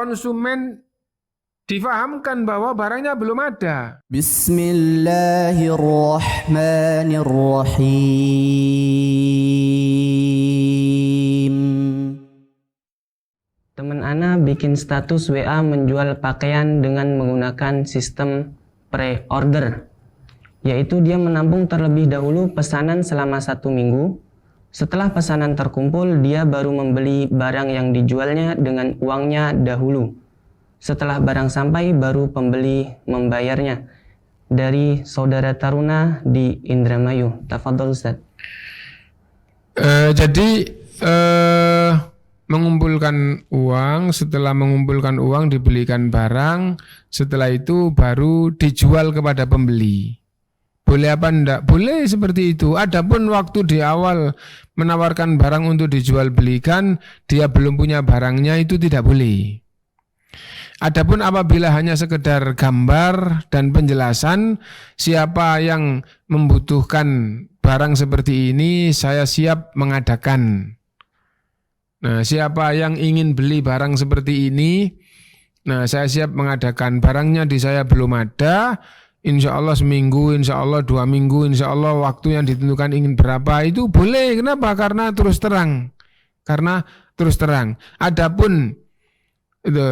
konsumen difahamkan bahwa barangnya belum ada. Bismillahirrahmanirrahim. Teman Ana bikin status WA menjual pakaian dengan menggunakan sistem pre-order, yaitu dia menampung terlebih dahulu pesanan selama 1 minggu. Setelah pesanan terkumpul, dia baru membeli barang yang dijualnya dengan uangnya dahulu. Setelah barang sampai, baru pembeli membayarnya. Dari Saudara Taruna di Indramayu. Tafadhol Ustaz. Mengumpulkan uang, setelah mengumpulkan uang dibelikan barang, setelah itu baru dijual kepada pembeli. Boleh apa enggak? Boleh seperti itu. Adapun waktu di awal menawarkan barang untuk dijual belikan, dia belum punya barangnya, itu tidak boleh. Adapun apabila hanya sekedar gambar dan penjelasan, siapa yang membutuhkan barang seperti ini, saya siap mengadakan. Nah, siapa yang ingin beli barang seperti ini, nah saya siap mengadakan. Barangnya di saya belum ada, insya Allah seminggu, insya Allah 2 minggu, insya Allah waktu yang ditentukan ingin berapa, itu boleh. Kenapa? Karena terus terang. Adapun itu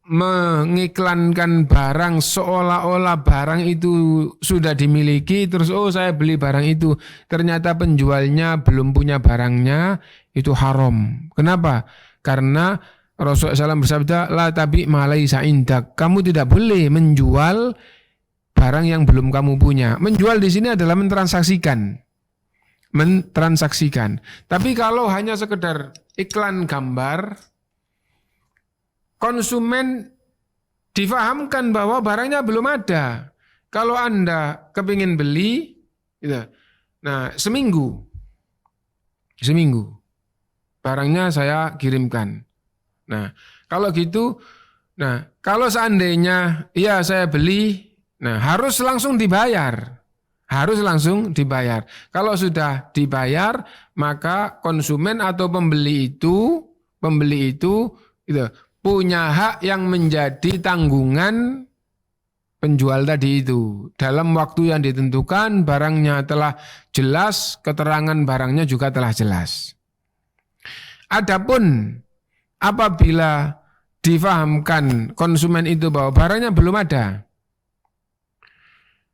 mengiklankan barang seolah-olah barang itu sudah dimiliki, terus saya beli barang itu, ternyata penjualnya belum punya barangnya, itu haram. Kenapa? Karena Rasulullah SAW bersabda, la tabi ma laisa indak. Kamu tidak boleh menjual barang yang belum kamu punya. Menjual di sini adalah mentransaksikan. Tapi kalau hanya sekedar iklan gambar, konsumen difahamkan bahwa barangnya belum ada. Kalau Anda kepingin beli, nah seminggu barangnya saya kirimkan. Nah kalau gitu, nah kalau seandainya ya saya beli, nah harus langsung dibayar. Kalau sudah dibayar, maka konsumen atau pembeli itu punya hak yang menjadi tanggungan penjual tadi itu. Dalam waktu yang ditentukan, barangnya telah jelas, keterangan barangnya juga telah jelas. Adapun apabila difahamkan konsumen itu bahwa barangnya belum ada,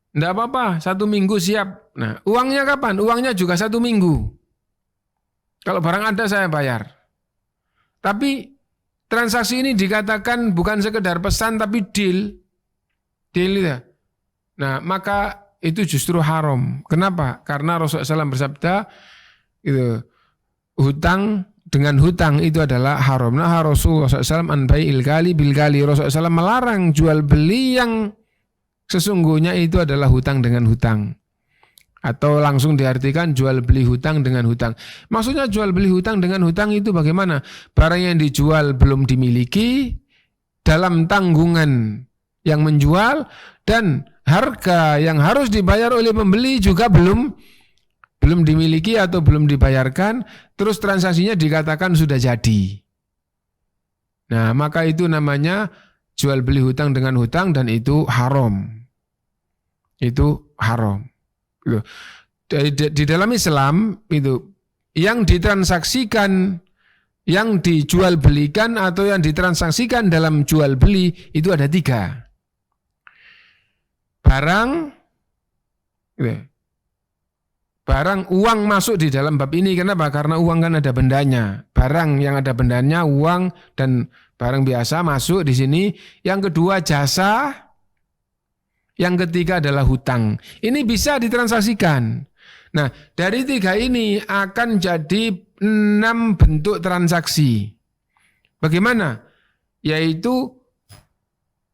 tidak apa-apa, 1 minggu siap. Nah, uangnya kapan? Uangnya juga 1 minggu. Kalau barang ada saya bayar. Tapi transaksi ini dikatakan bukan sekedar pesan tapi deal ya. Nah, maka itu justru haram. Kenapa? Karena Rasulullah SAW bersabda, hutang dengan hutang itu adalah haram. Nah, Rasulullah SAW an bai'il gali bil gali. Rasulullah SAW melarang jual beli yang sesungguhnya itu adalah hutang dengan hutang. Atau langsung diartikan jual beli hutang dengan hutang. Maksudnya jual beli hutang dengan hutang itu bagaimana? Barang yang dijual belum dimiliki, dalam tanggungan yang menjual, dan harga yang harus dibayar oleh pembeli juga belum dimiliki atau belum dibayarkan, terus transaksinya dikatakan sudah jadi. Nah, maka itu namanya jual beli hutang dengan hutang, dan itu haram. Itu haram. Di dalam Islam itu yang ditransaksikan, yang dijual belikan atau yang ditransaksikan dalam jual beli itu ada 3. Barang uang masuk di dalam bab ini. Kenapa? Karena uang kan ada bendanya. Barang yang ada bendanya, uang dan barang biasa masuk di sini. Yang kedua jasa. Yang ketiga adalah hutang. Ini bisa ditransaksikan. Nah, dari 3 ini akan jadi 6 bentuk transaksi. Bagaimana? Yaitu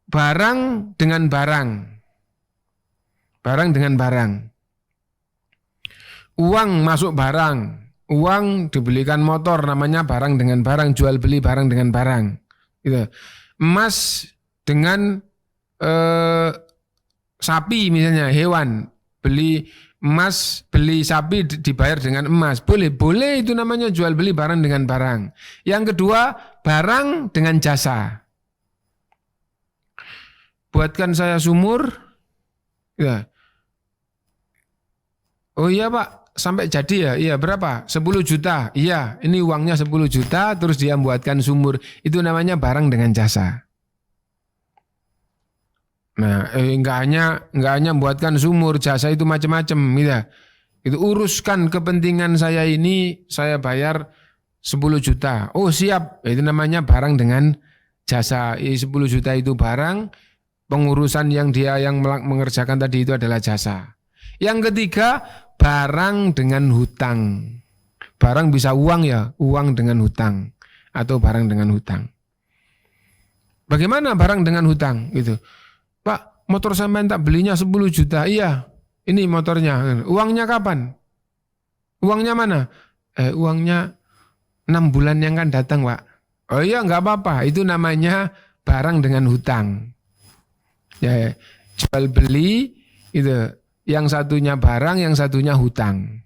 barang dengan barang. Barang dengan barang. Uang masuk barang. Uang dibelikan motor, namanya barang dengan barang. Jual beli barang dengan barang. Gitu. Emas dengan sapi misalnya, hewan, beli emas, beli sapi dibayar dengan emas, boleh itu namanya jual beli barang dengan barang. Yang kedua, barang dengan jasa. buatkan saya sumur. Ya. Oh iya Pak, sampai jadi ya? Iya, berapa? 10 juta. Iya, ini uangnya 10 juta, terus dia buatkan sumur. Itu namanya barang dengan jasa. Nah, enggak hanya buatkan sumur, jasa itu macam-macam gitu. Itu uruskan kepentingan saya ini, saya bayar 10 juta. Oh siap, itu namanya barang dengan jasa. 10 juta itu barang, pengurusan yang dia yang mengerjakan tadi itu adalah jasa. Yang ketiga, barang dengan hutang. Barang bisa uang ya, uang dengan hutang atau barang dengan hutang. Bagaimana barang dengan hutang? Gitu. Pak, motor sampean tak belinya 10 juta. Iya, ini motornya. Uangnya kapan? Uangnya mana? Uangnya 6 bulan yang akan datang, Pak. Oh iya, enggak apa-apa. Itu namanya barang dengan hutang. Ya, jual beli itu. Yang satunya barang, yang satunya hutang.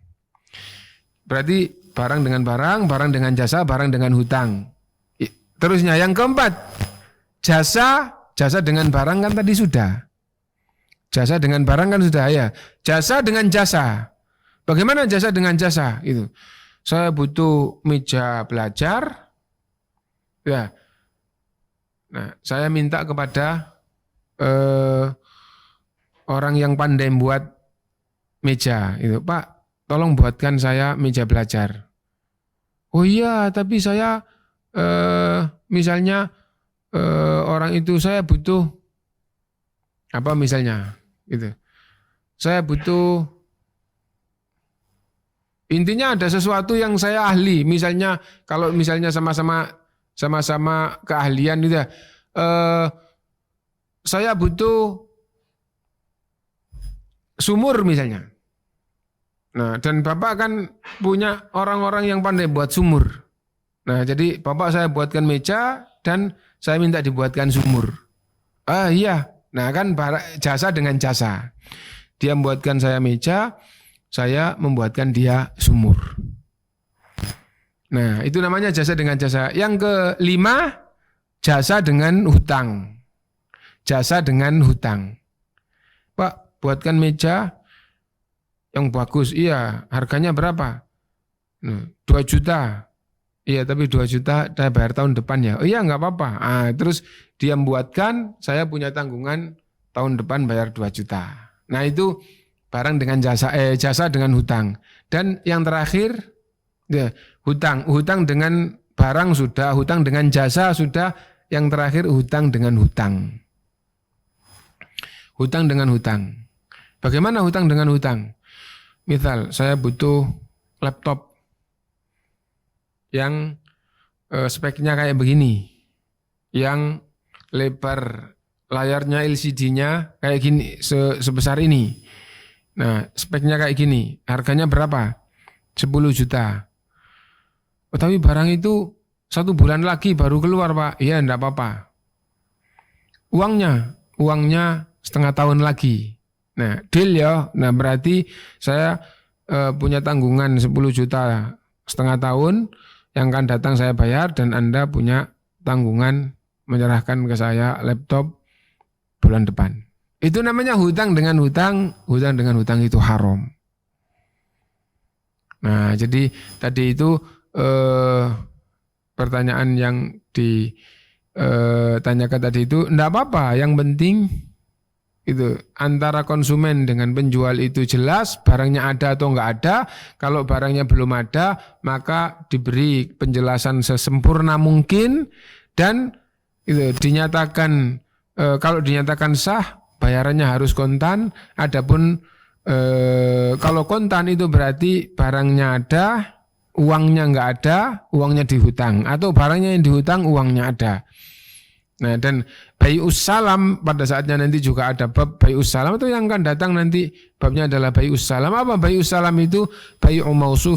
Berarti barang dengan barang, barang dengan jasa, barang dengan hutang. Terusnya yang keempat, jasa dengan barang kan tadi sudah. Jasa dengan barang kan sudah ya. Jasa dengan jasa. Bagaimana jasa dengan jasa? Itu. Saya butuh meja belajar. Ya. Nah, saya minta kepada orang yang pandai buat meja itu, Pak, tolong buatkan saya meja belajar. Oh iya, tapi saya misalnya orang itu saya butuh apa misalnya gitu. Saya butuh intinya ada sesuatu yang saya ahli. Misalnya kalau misalnya sama-sama keahlian gitu ya. Saya butuh sumur misalnya. Nah, dan Bapak kan punya orang-orang yang pandai buat sumur. Nah, jadi Bapak saya buatkan meja dan saya minta dibuatkan sumur. Ah iya, nah kan jasa dengan jasa. Dia membuatkan saya meja, saya membuatkan dia sumur. Nah, itu namanya jasa dengan jasa. Yang kelima, jasa dengan hutang. Jasa dengan hutang. Pak, buatkan meja yang bagus, iya, harganya berapa? 2 juta. Iya, tapi 2 juta saya bayar tahun depan ya. Oh iya, enggak apa-apa. Terus dia membuatkan, saya punya tanggungan tahun depan bayar 2 juta. Nah, itu barang dengan jasa dengan hutang. Dan yang terakhir, ya, hutang dengan barang sudah, hutang dengan jasa sudah, yang terakhir hutang dengan hutang. Hutang dengan hutang. Bagaimana hutang dengan hutang? Misal saya butuh laptop yang speknya kayak begini, yang lebar layarnya LCD-nya kayak gini, sebesar ini. Nah, speknya kayak gini, harganya berapa? 10 juta. Oh, tapi barang itu 1 bulan lagi baru keluar, Pak. Iya, enggak apa-apa. Uangnya setengah tahun lagi. Nah, deal ya. Nah, berarti saya punya tanggungan 10 juta setengah tahun, yang akan datang saya bayar, dan Anda punya tanggungan menyerahkan ke saya laptop bulan depan. Itu namanya hutang dengan hutang. Hutang dengan hutang itu haram. Nah, jadi tadi itu pertanyaan yang ditanyakan tadi itu enggak apa-apa, yang penting itu antara konsumen dengan penjual itu jelas, barangnya ada atau enggak ada. Kalau barangnya belum ada, maka diberi penjelasan sesempurna mungkin, dan itu dinyatakan kalau dinyatakan sah, bayarannya harus kontan. Adapun kalau kontan itu berarti barangnya ada, uangnya enggak ada, uangnya dihutang, atau barangnya yang dihutang, uangnya ada. Nah, dan bai'us salam pada saatnya nanti juga ada bab bai'us salam, itu yang akan datang nanti babnya adalah bai'us salam. Apa bai'us salam itu? Bai'u mausuf